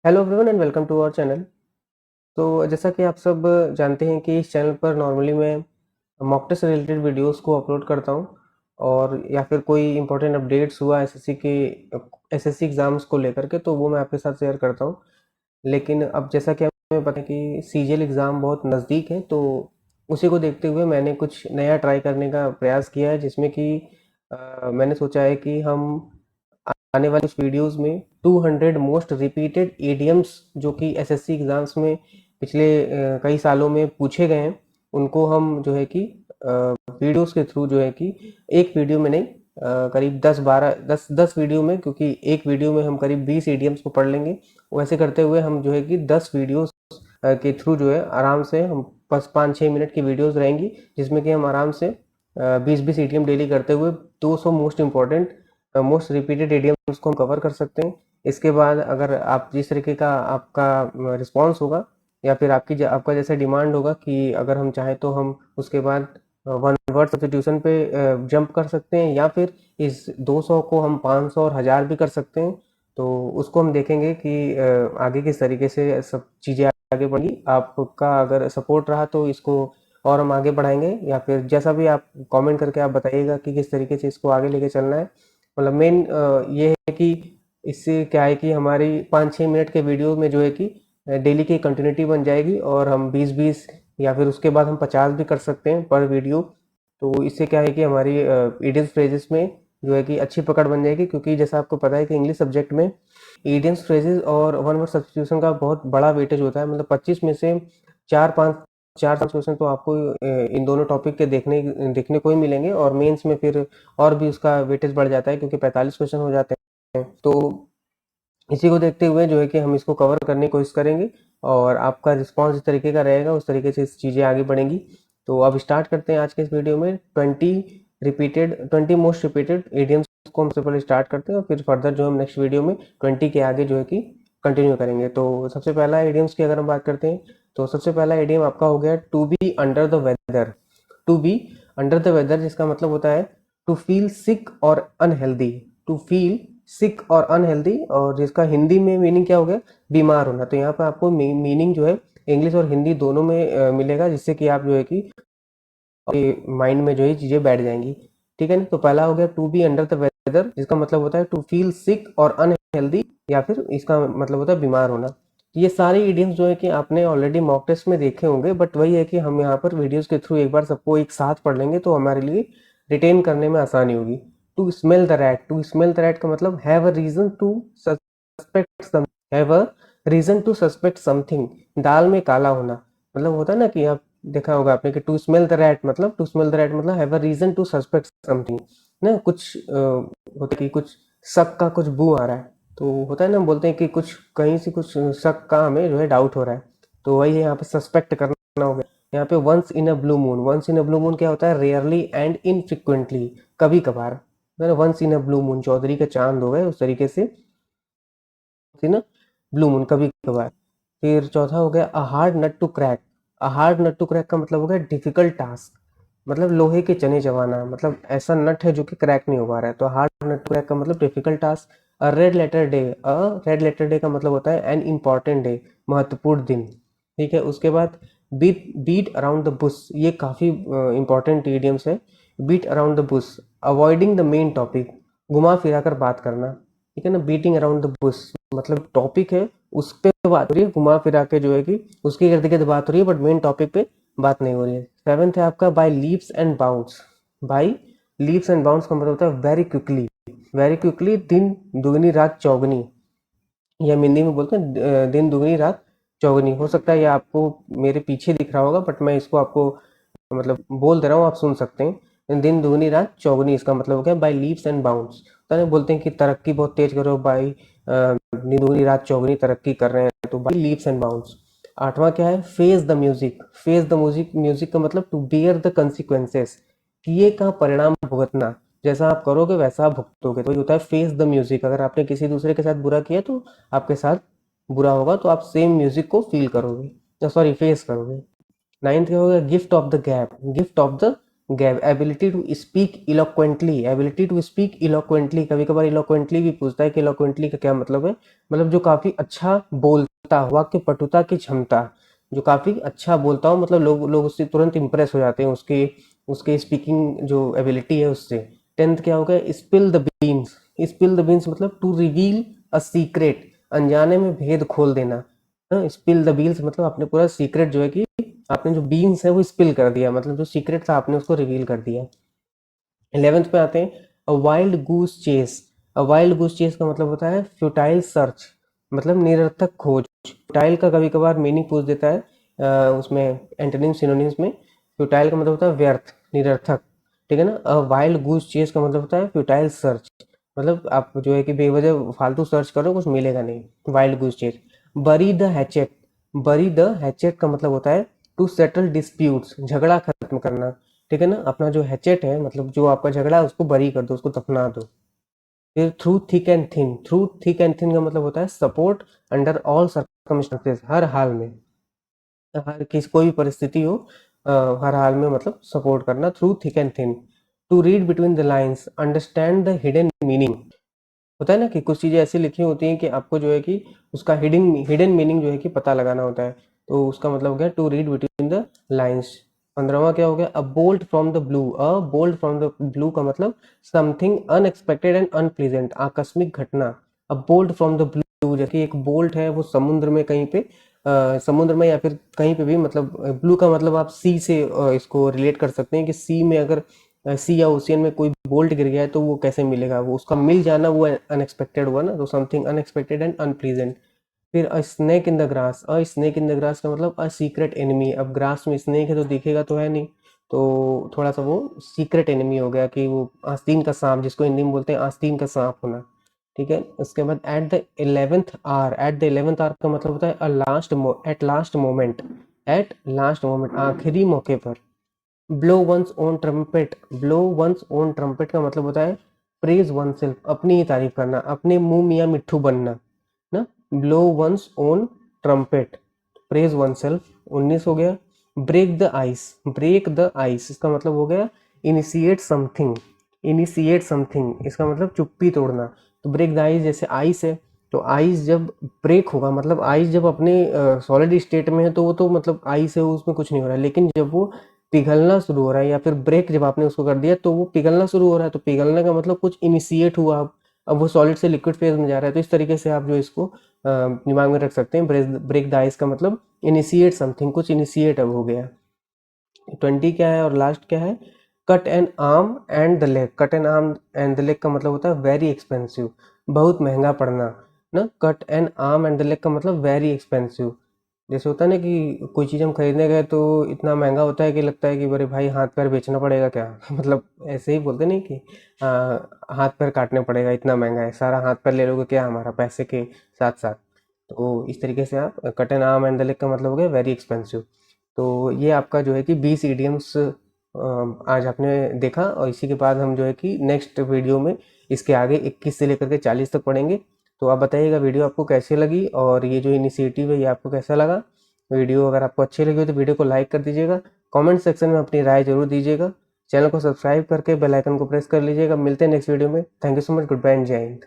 Hello everyone and welcome to our channel. तो जैसा कि आप सब जानते हैं कि इस चैनल पर नॉर्मली मैं मॉक टेस्ट से रिलेटेड वीडियोस को अपलोड करता हूं, और या फिर कोई इंपॉर्टेंट अपडेट्स हुआ एसएससी एग्ज़ाम्स को लेकर के तो वो मैं आपके साथ शेयर करता हूं। लेकिन अब जैसा कि हमें पता है कि सीजीएल एग्ज़ाम बहुत नज़दीक है, तो उसी को देखते हुए मैंने कुछ नया ट्राई करने का प्रयास किया है, जिसमें कि मैंने सोचा है कि हम आने वाले कुछ वीडियोस में 200 मोस्ट रिपीटेड एडियम्स जो कि एसएससी एग्जाम्स में पिछले कई सालों में पूछे गए हैं, उनको हम जो है कि वीडियोस के थ्रू जो है कि एक वीडियो में नहीं, करीब 10 वीडियो में, क्योंकि एक वीडियो में हम करीब 20 एडियम्स को पढ़ लेंगे। वैसे करते हुए हम जो है कि 10 वीडियोस के थ्रू जो है आराम से हम बस 5-6 मिनट की वीडियोस रहेंगी, जिसमें कि हम आराम से 20-20 एडीएम डेली करते हुए 200 मोस्ट इंपॉर्टेंट मोस्ट रिपीटेड एडीएम्स को हम कवर कर सकते हैं। इसके बाद अगर आप जिस तरीके का आपका रिस्पॉन्स होगा, या फिर आपका जैसा डिमांड होगा कि अगर हम चाहें तो हम उसके बाद वन वर्ड सब्स्टिट्यूशन पे जंप कर सकते हैं, या फिर इस 200 को हम 500 और 1000 भी कर सकते हैं। तो उसको हम देखेंगे कि आगे किस तरीके से सब चीज़ें आगे बढ़ी। आपका अगर सपोर्ट रहा तो इसको और हम आगे बढ़ाएंगे, या फिर जैसा भी आप कमेंट करके आप बताइएगा कि किस तरीके से इसको आगे लेके चलना है। मतलब मेन ये है कि इससे क्या है कि हमारी 5-6 मिनट के वीडियो में जो है कि डेली की कंटिन्यूटी बन जाएगी, और हम 20-20 या फिर उसके बाद हम 50 भी कर सकते हैं पर वीडियो। तो इससे क्या है कि हमारी इडियम्स फ्रेजेस में जो है कि अच्छी पकड़ बन जाएगी, क्योंकि जैसा आपको पता है कि इंग्लिश सब्जेक्ट में इडियम्स फ्रेजेस और वन वर्ड सब्स्टिट्यूशन का बहुत बड़ा वेटेज होता है। मतलब 25 में से 4-5 4-5 क्वेश्चन तो आपको इन दोनों टॉपिक के देखने को ही मिलेंगे, और मेंस में फिर और भी उसका वेटेज बढ़ जाता है, क्योंकि 45 क्वेश्चन हो जाते हैं। तो इसी को देखते हुए जो है कि हम इसको कवर करने की कोशिश करेंगे, और आपका रिस्पांस जिस तरीके का रहेगा उस तरीके से चीज़ें आगे बढ़ेंगी। तो अब स्टार्ट करते हैं आज के इस वीडियो में 20 मोस्ट रिपीटेड एडियम्स को हम सबसे पहले स्टार्ट करते हैं, और फिर फर्दर जो हम नेक्स्ट वीडियो में 20 के आगे जो है कि कंटिन्यू करेंगे। तो सबसे पहला एडियम्स की अगर हम बात करते हैं, तो सबसे पहला एडियम आपका हो गया to be under the weather. To be under the weather जिसका मतलब होता है टू फील सिक और अनहेल्दी। टू फील सिक और अनहेल्दी, और जिसका हिंदी में मीनिंग क्या हो गया, बीमार होना। तो यहाँ पे आपको मीनिंग जो है इंग्लिश और हिंदी दोनों में मिलेगा, जिससे कि आप जो है कि माइंड में जो है चीजें बैठ जाएंगी। ठीक है ना। तो पहला हो गया to be under the weather, जिसका मतलब होता है टू फील सिक और अनहेल्दी, या फिर इसका मतलब होता है बीमार होना। ये सारे इडियम्स जो है कि आपने ऑलरेडी मॉक टेस्ट में देखे होंगे, बट वही है कि हम यहाँ पर वीडियोस के थ्रू एक बार सबको एक साथ पढ़ लेंगे तो हमारे लिए रिटेन करने में आसानी होगी। To smell the rat. To smell the rat का मतलब have a reason to suspect have a reason to suspect something. दाल में काला होना मतलब होता है ना कि आप देखा होगा आपने कि टू स्मेल द रैट मतलब have a reason to suspect something ना। कुछ होता है कि कुछ शक का कुछ बू आ रहा है, तो होता है ना, हम बोलते हैं कि कुछ कहीं से कुछ शक का हमें जो है डाउट हो रहा है, तो वही यहाँ पे सस्पेक्ट करना हो गया। यहाँ पे once in a blue moon. Once in a blue moon क्या होता है, रेयरली एंड इनफ्रिक्वेंटली, कभी कभार। Once in a blue moon, चौधरी के चांद हो गए उस तरीके से ना, ब्लू मून कभी कभार। फिर चौथा हो गया a hard nut to crack. A hard nut to crack का मतलब हो गया डिफिकल्ट टास्क, मतलब लोहे के चने चबाना, मतलब ऐसा नट है जो कि क्रैक नहीं हो पा रहा है। तो हार्ड नट टू क्रैक का मतलब डिफिकल्ट टास्क। अ रेड लेटर डे। अ रेड लेटर डे का मतलब होता है एन इम्पॉर्टेंट डे, महत्वपूर्ण दिन। ठीक है। उसके बाद beat beat around the bush, ये काफी इंपॉर्टेंट इडियम्स है। Beat around the bush, avoiding the main topic, घुमा फिरा कर बात करना। ठीक है ना। बीटिंग अराउंड द बुश मतलब टॉपिक है उस पे बात हो रही है, घुमा फिरा के जो है कि उसके इर्द गिर्द बात हो रही है, बट मेन टॉपिक पे बात नहीं हो रही है। सेवेंथ है आपका by leaps and bounds. By leaps and bounds का मतलब होता है वेरी क्विकली। वेरी क्विकली, दिन दुगनी रात चौगनी, या हिंदी में बोलते हैं दिन दुगनी रात चौगनी। हो सकता है ये आपको मेरे पीछे दिख रहा होगा, बट मैं इसको आपको मतलब बोल दे रहा हूँ, आप सुन सकते हैं। दिन दुगनी रात चौगनी, इसका मतलब हो गया बाय लीप्स एंड बाउंड्स। तो बोलते हैं कि तरक्की बहुत तेज करो, बाई दिन दुगनी रात चौगनी तरक्की कर रहे हैं, तो बाई लीप्स एंड बाउंड्स। आठवां क्या है, face the music. Face the music, music का मतलब टू बियर द कंसिक्वेंसेस, किए का परिणाम भुगतना। जैसा आप करोगे वैसा आप भुगतोगे, तो ये होता है फेस द म्यूजिक। अगर आपने किसी दूसरे के साथ बुरा किया तो आपके साथ बुरा होगा, तो आप सेम म्यूजिक को फील करोगे, सॉरी फेस करोगे। नाइन्थ क्या होगा, gift of the gap. Gift of the ability to speak eloquently, ability to speak eloquently, कभी कभार इलोक्वेंटली भी पूछता है कि इलोक्वेंटली का क्या मतलब है, मतलब जो काफी अच्छा बोलता हो, वाक्य पटुता की क्षमता, जो काफी अच्छा बोलता हो, मतलब लोग उससे तुरंत इंप्रेस हो जाते हैं, उसके उसके स्पीकिंग जो एबिलिटी है उससे। 10th क्या हो गया, spill the beans, spill the beans मतलब टू रिवील अ सीक्रेट, अनजाने में भेद खोल देना। स्पिल द बीन्स मतलब आपने पूरा सीक्रेट जो है कि आपने जो बीन्स है वो स्पिल कर दिया, मतलब जो सीक्रेट था आपने उसको रिवील कर दिया। 11th पे आते हैं, अ वाइल्ड गूस चेस, अ वाइल्ड गूस चेस का मतलब होता है फ्यूटाइल सर्च, मतलब निरर्थक खोज। फ्यूटाइल का कभी कभार मीनिंग पूछ देता है उसमें एंटोनिम सिनोनिम्स में। फ्यूटाइल का मतलब होता है व्यर्थ, निरर्थक, ठीक है ना। अ वाइल्ड गूस चेस का मतलब होता है फ्यूटाइल सर्च, मतलब आप जो है कि बेवजह फालतू सर्च करो कुछ मिलेगा नहीं, wild goose chase. Bury the hatchet, bury the hatchet का मतलब होता है टू सेटल डिस्प्यूट्स, झगड़ा खत्म करना, ठीक है ना। अपना जो हैचेट है मतलब जो आपका झगड़ा है उसको बरी कर दो, उसको दफना दो। फिर through thick and thin, through thick and thin का मतलब होता है सपोर्ट अंडर ऑल सर्कमस्टेंसेस, हर हाल में, हर किस कोई भी परिस्थिति हो, हर हाल में मतलब सपोर्ट करना, through thick and thin. To read between the lines, understand the hidden meaning, होता है ना कि कुछ चीजें ऐसी लिखी होती हैं कि आपको जो है कि उसका हिडन हिडन मीनिंग जो है कि पता लगाना होता है, तो उसका मतलब हो गया to read between the lines. 15वां क्या हो गया, a bolt from the blue, a bolt from the blue का मतलब समथिंग अनएक्सपेक्टेड एंड अनप्लीजेंट, आकस्मिक घटना। A bolt from the blue, जैसे एक बोल्ट है वो समुद्र में कहीं पे, समुद्र में या फिर कहीं पे भी, मतलब ब्लू का मतलब आप सी से इसको रिलेट कर सकते हैं कि सी में अगर सी या ओशियन में कोई बोल्ट गिर गया है तो वो कैसे मिलेगा, वो उसका मिल जाना वो अनएक्सपेक्टेड हुआ ना, तो समथिंग अनएक्सपेक्टेड एंड अनप्लीजेंट। फिर a snake in the grass, a snake in the grass का मतलब अ सीक्रेट एनिमी, अब ग्रास में स्नेक है तो दिखेगा तो है नहीं, तो थोड़ा सा वो सीक्रेट एनिमी हो गया कि वो आस्तीन का सांप, जिसको हिंदी में बोलते हैं आस्तीन का सांप होना, ठीक है। उसके बाद at the 11th hour, at the 11th hour का मतलब होता है a last, at last moment, at last moment आखिरी मौके पर। Blow one's own trumpet, blow one's own trumpet का मतलब होता है प्रेज वन सेल्फ, अपनी ही तारीफ करना, अपने मुंह मियाँ मिट्ठू बनना ना। Blow one's own trumpet, praise oneself. 19 हो गया, break the ice, break the ice इसका मतलब हो गया इनिशिएट समथिंग, इनिशिएट समथिंग इसका मतलब चुप्पी तोड़ना। तो ब्रेक द आइस, जैसे आइस है तो आइस जब ब्रेक होगा, मतलब आइस जब अपने सॉलिड स्टेट में है तो वो तो मतलब आइस है, उसमें कुछ नहीं हो रहा है, लेकिन जब वो पिघलना शुरू हो रहा है या फिर ब्रेक जब आपने उसको कर दिया तो वो पिघलना शुरू हो रहा है, तो पिघलने का मतलब कुछ इनिशिएट हुआ, अब वो सॉलिड से लिक्विड फेज में जा रहा है, तो इस तरीके से आप जो इसको दिमाग में रख सकते हैं। ब्रेक द आइस का मतलब इनिशिएट समथिंग, कुछ इनिशिएट अब हो गया। 20 क्या है और लास्ट क्या है, cut N arm and the leg, cut N arm and the leg का मतलब होता है वेरी एक्सपेंसिव, बहुत महंगा पड़ना ना। Cut N arm and the leg का मतलब वेरी एक्सपेंसिव, जैसे होता है ना कि कोई चीज़ हम खरीदने गए तो इतना महंगा होता है कि लगता है कि बड़े भाई हाथ पैर बेचना पड़ेगा क्या मतलब ऐसे ही बोलते नहीं कि हाथ पैर काटने पड़ेगा, इतना महंगा है, सारा हाथ पैर ले लोगे क्या हमारा पैसे के साथ साथ। तो इस तरीके से आप cut N arm and the leg का मतलब हो गया वेरी एक्सपेंसिव। तो ये आपका जो है कि 20 इडियम्स आज आपने देखा, और इसी के बाद हम जो है कि नेक्स्ट वीडियो में इसके आगे 21 से लेकर के 40 तक पढ़ेंगे। तो आप बताइएगा वीडियो आपको कैसी लगी, और ये जो इनिशिएटिव है ये आपको कैसा लगा। वीडियो अगर आपको अच्छी लगी हो तो वीडियो को लाइक कर दीजिएगा, कमेंट सेक्शन में अपनी राय जरूर दीजिएगा, चैनल को सब्सक्राइब करके बेल आइकन को प्रेस कर लीजिएगा। मिलते हैं नेक्स्ट वीडियो में। Thank you so much, goodbye and जय हिंद।